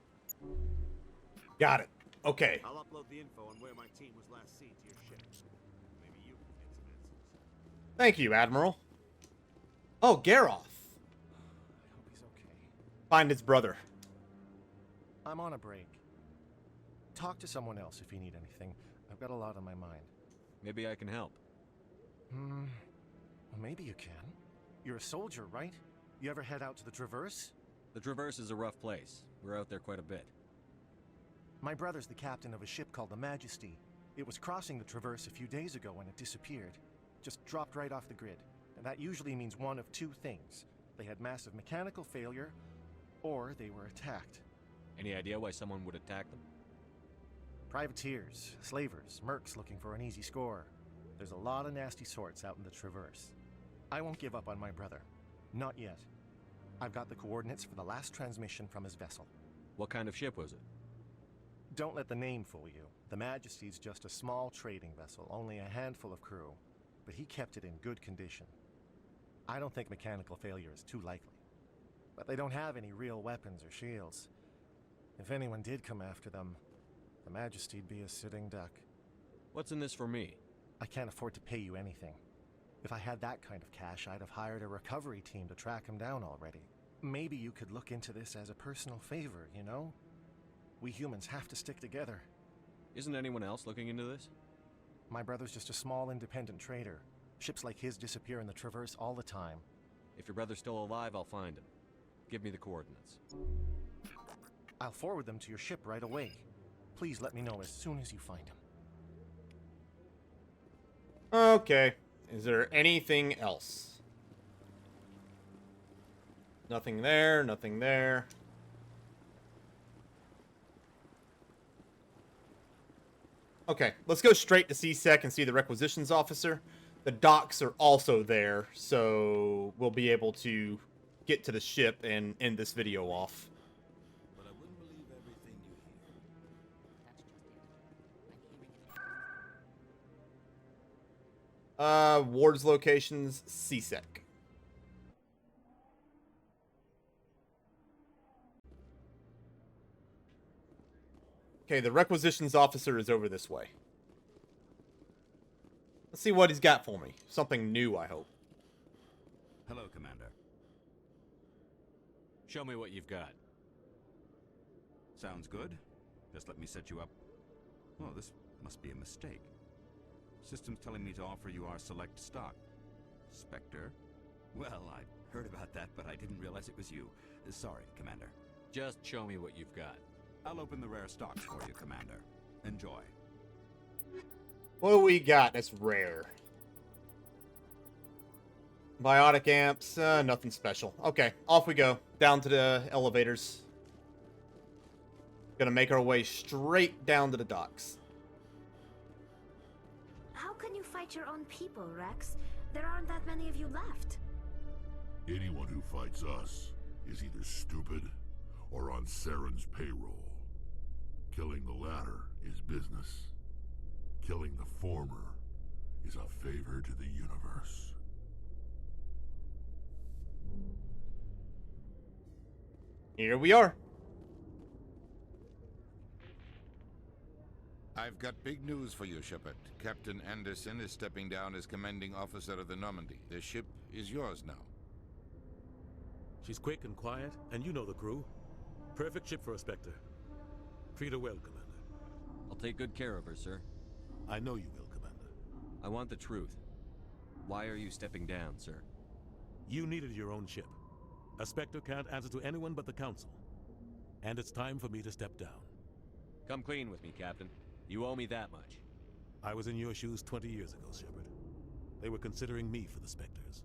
Got it. Okay. I'll upload the info on where my team was last seen to your ship. Maybe you can get some answers. Thank you, Admiral. Oh, Garoth. I hope he's okay. Find his brother. I'm on a break. Talk to someone else if you need anything. I've got a lot on my mind. Maybe I can help. Well, maybe you can. You're a soldier, right? You ever head out to the Traverse? The Traverse is a rough place. We're out there quite a bit. My brother's the captain of a ship called the Majesty. It was crossing the Traverse a few days ago when it disappeared. Just dropped right off the grid. And that usually means one of two things. They had massive mechanical failure, or they were attacked. Any idea why someone would attack them? Privateers, slavers, mercs looking for an easy score. There's a lot of nasty sorts out in the Traverse. I won't give up on my brother. Not yet. I've got the coordinates for the last transmission from his vessel. What kind of ship was it? Don't let the name fool you. The Majesty's just a small trading vessel, only a handful of crew. But he kept it in good condition. I don't think mechanical failure is too likely. But they don't have any real weapons or shields. If anyone did come after them, the Majesty'd be a sitting duck. What's in this for me? I can't afford to pay you anything. If I had that kind of cash, I'd have hired a recovery team to track him down already. Maybe you could look into this as a personal favor, you know? We humans have to stick together. Isn't anyone else looking into this? My brother's just a small independent trader. Ships like his disappear in the Traverse all the time. If your brother's still alive, I'll find him. Give me the coordinates. I'll forward them to your ship right away. Please let me know as soon as you find him. Okay. Is there anything else? Nothing there, nothing there. Okay, let's go straight to CSEC and see the requisitions officer. The docks are also there, so we'll be able to get to the ship and end this video off. But I wouldn't believe everything you hear. Ward's locations, CSEC. Okay, the requisitions officer is over this way. Let's see what he's got for me. Something new, I hope. Hello, Commander. Show me what you've got. Sounds good. Just let me set you up. Oh, this must be a mistake. System's telling me to offer you our select stock. Spectre? Well, I heard about that, but I didn't realize it was you. Sorry, Commander. Just show me what you've got. I'll open the rare stocks for you, Commander. Enjoy. What do we got that's rare? Biotic amps, nothing special. Okay, off we go. Down to the elevators. Gonna make our way straight down to the docks. How can you fight your own people, Rex? There aren't that many of you left. Anyone who fights us is either stupid or on Saren's payroll. Killing the latter is business. Killing the former is a favor to the universe. Here we are. I've got big news for you, Shepard. Captain Anderson is stepping down as commanding officer of the Normandy. The ship is yours now. She's quick and quiet, and you know the crew. Perfect ship for a Spectre. Treat her well, Commander. I'll take good care of her, sir. I know you will, Commander. I want the truth. Why are you stepping down, sir? You needed your own ship. A Spectre can't answer to anyone but the Council. And it's time for me to step down. Come clean with me, Captain. You owe me that much. I was in your shoes 20 years ago, Shepard. They were considering me for the Spectres.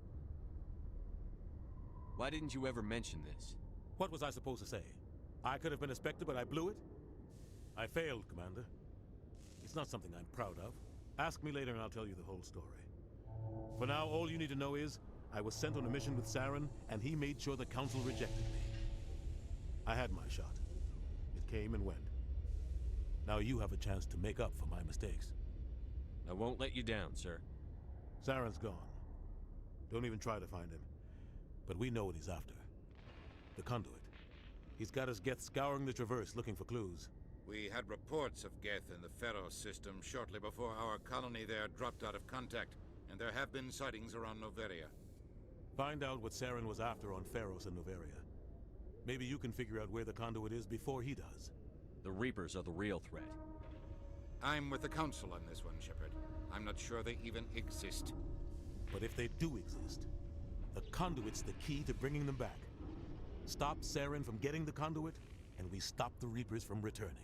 Why didn't you ever mention this? What was I supposed to say? I could have been a Spectre, but I blew it? I failed, Commander. It's not something I'm proud of. Ask me later and I'll tell you the whole story. For now, all you need to know is, I was sent on a mission with Saren, and he made sure the Council rejected me. I had my shot. It came and went. Now you have a chance to make up for my mistakes. I won't let you down, sir. Saren's gone. Don't even try to find him. But we know what he's after. The conduit. He's got us Geth scouring the Traverse looking for clues. We had reports of Geth in the Pharaoh system shortly before our colony there dropped out of contact, and there have been sightings around Noveria. Find out what Saren was after on Pharos and Noveria. Maybe you can figure out where the conduit is before he does. The Reapers are the real threat. I'm with the Council on this one, Shepard. I'm not sure they even exist. But if they do exist, the conduit's the key to bringing them back. Stop Saren from getting the conduit, and we stop the Reapers from returning.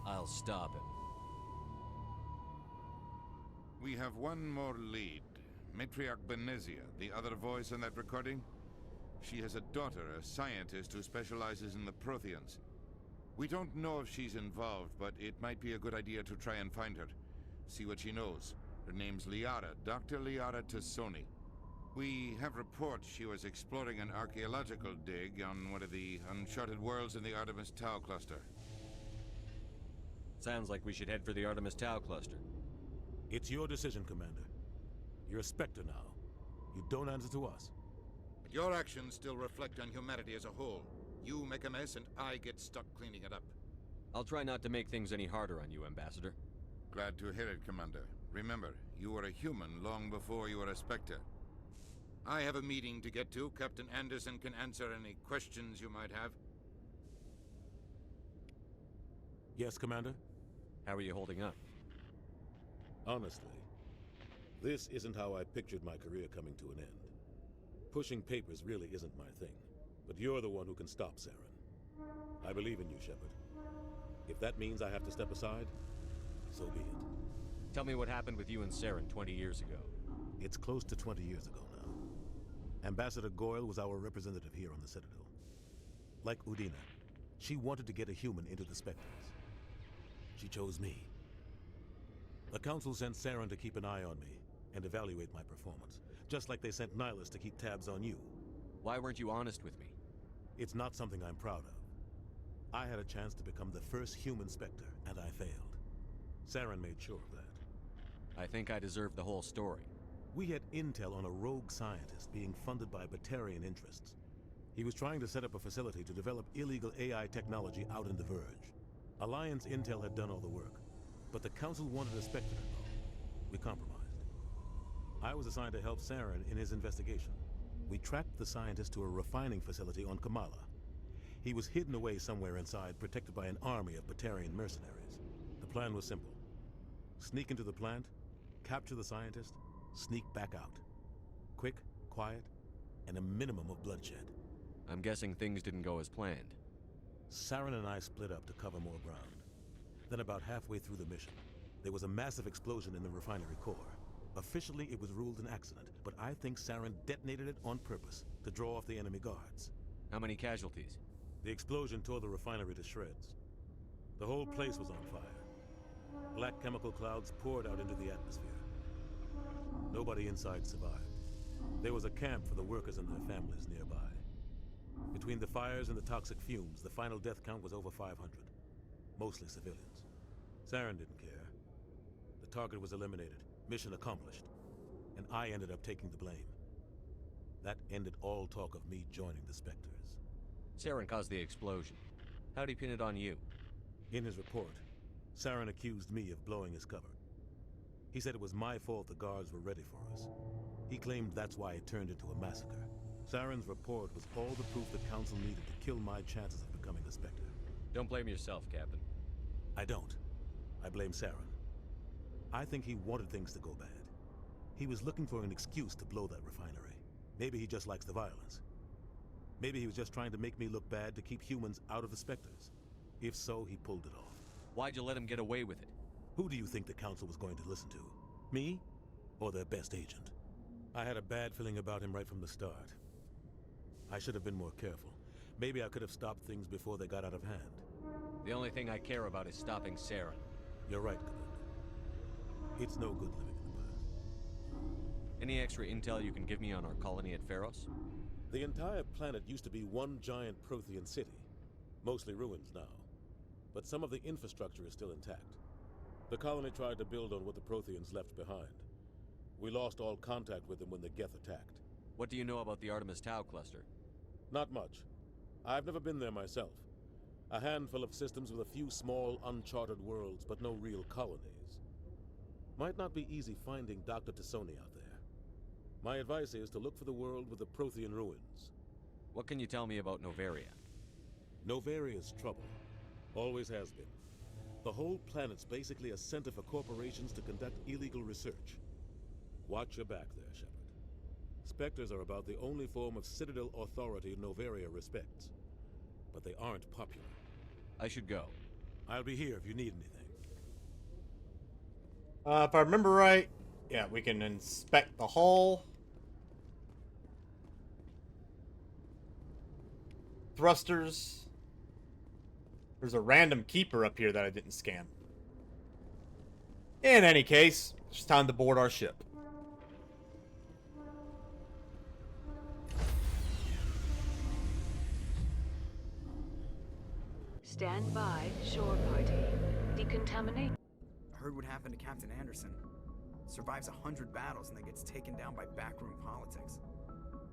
I'll stop him. We have one more lead. Matriarch Benezia, the other voice in that recording. She has a daughter, a scientist who specializes in the Protheans. We don't know if she's involved, but it might be a good idea to try and find her. See what she knows. Her name's Liara, Dr. Liara Tassoni. We have reports she was exploring an archaeological dig on one of the uncharted worlds in the Artemis Tau cluster. Sounds like we should head for the Artemis Tau cluster. It's your decision, Commander. You're a Spectre now. You don't answer to us. But your actions still reflect on humanity as a whole. You make a mess and I get stuck cleaning it up. I'll try not to make things any harder on you, Ambassador. Glad to hear it, Commander. Remember, you were a human long before you were a Spectre. I have a meeting to get to. Captain Anderson can answer any questions you might have. Yes, Commander? How are you holding up? Honestly, this isn't how I pictured my career coming to an end. Pushing papers really isn't my thing, but you're the one who can stop Saren. I believe in you, Shepard. If that means I have to step aside, so be it. Tell me what happened with you and Saren 20 years ago. It's close to 20 years ago now. Ambassador Goyle was our representative here on the Citadel. Like Udina, she wanted to get a human into the Spectres. She chose me. The Council sent Saren to keep an eye on me and evaluate my performance, just like they sent Nihilus to keep tabs on you. Why weren't you honest with me? It's not something I'm proud of. I had a chance to become the first human Spectre, and I failed. Saren made sure of that. I think I deserve the whole story. We had intel on a rogue scientist being funded by Batarian interests. He was trying to set up a facility to develop illegal AI technology out in the Verge. Alliance intel had done all the work, but the Council wanted a Spectre involved. We compromised. I was assigned to help Saren in his investigation. We tracked the scientist to a refining facility on Kamala. He was hidden away somewhere inside, protected by an army of Batarian mercenaries. The plan was simple. Sneak into the plant, capture the scientist, sneak back out. Quick, quiet, and a minimum of bloodshed. I'm guessing things didn't go as planned. Saren and I split up to cover more ground. Then about halfway through the mission, there was a massive explosion in the refinery core. Officially, it was ruled an accident, but I think Saren detonated it on purpose to draw off the enemy guards. How many casualties? The explosion tore the refinery to shreds. The whole place was on fire. Black chemical clouds poured out into the atmosphere. Nobody inside survived. There was a camp for the workers and their families nearby. Between the fires and the toxic fumes, the final death count was over 500. Mostly civilians. Saren didn't care. The target was eliminated, mission accomplished, and I ended up taking the blame. That ended all talk of me joining the Spectres. Saren caused the explosion. How'd he pin it on you? In his report, Saren accused me of blowing his cover. He said it was my fault the guards were ready for us. He claimed that's why it turned into a massacre. Saren's report was all the proof the Council needed to kill my chances of becoming a Spectre. Don't blame yourself, Captain. I don't. I blame Saren. I think he wanted things to go bad. He was looking for an excuse to blow that refinery. Maybe he just likes the violence. Maybe he was just trying to make me look bad to keep humans out of the Spectres. If so, he pulled it off. Why'd you let him get away with it? Who do you think the Council was going to listen to? Me? Or their best agent? I had a bad feeling about him right from the start. I should have been more careful. Maybe I could have stopped things before they got out of hand. The only thing I care about is stopping Saren. You're right, Commander. It's no good living in the past. Any extra intel you can give me on our colony at Pharos? The entire planet used to be one giant Prothean city. Mostly ruins now. But some of the infrastructure is still intact. The colony tried to build on what the Protheans left behind. We lost all contact with them when the Geth attacked. What do you know about the Artemis Tau cluster? Not much. I've never been there myself. A handful of systems with a few small, uncharted worlds, but no real colonies. Might not be easy finding Dr. Tassoni out there. My advice is to look for the world with the Prothean ruins. What can you tell me about Novaria? Novaria's trouble. Always has been. The whole planet's basically a center for corporations to conduct illegal research. Watch your back there, Shepard. Spectres are about the only form of Citadel authority Novaria respects. But they aren't popular. I should go. I'll be here if you need anything. If I remember right, yeah, we can inspect the hull. Thrusters. There's a random keeper up here that I didn't scan. In any case, it's time to board our ship. Stand by, shore party. Decontaminate. I heard what happened to Captain Anderson. Survives 100 battles and then gets taken down by backroom politics.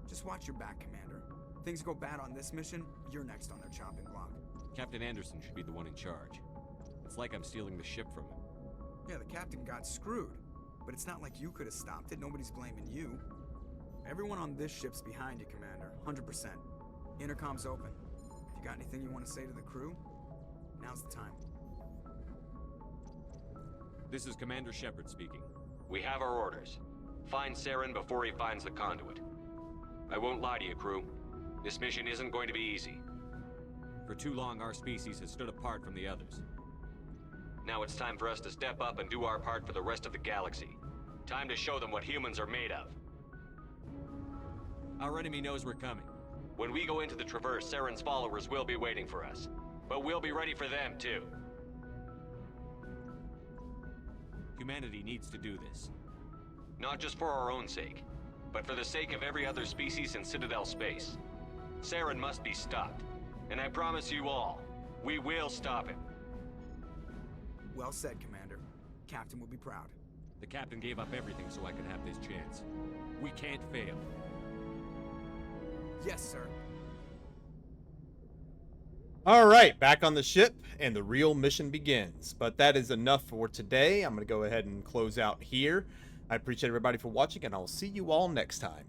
Just watch your back, Commander. Things go bad on this mission, you're next on their chopping block. Captain Anderson should be the one in charge. It's like I'm stealing the ship from him. Yeah, the captain got screwed. But it's not like you could have stopped it. Nobody's blaming you. Everyone on this ship's behind you, Commander. 100%. Intercom's open. If you got anything you want to say to the crew, now's the time. This is Commander Shepard speaking. We have our orders. Find Saren before he finds the conduit. I won't lie to you, crew. This mission isn't going to be easy. For too long, our species has stood apart from the others. Now it's time for us to step up and do our part for the rest of the galaxy. Time to show them what humans are made of. Our enemy knows we're coming. When we go into the Traverse, Saren's followers will be waiting for us. But we'll be ready for them, too. Humanity needs to do this. Not just for our own sake, but for the sake of every other species in Citadel space. Saren must be stopped. And I promise you all, we will stop him. Well said, Commander. Captain will be proud. The captain gave up everything so I could have this chance. We can't fail. Yes, sir. Alright, back on the ship, and the real mission begins. But that is enough for today. I'm going to go ahead and close out here. I appreciate everybody for watching, and I will see you all next time.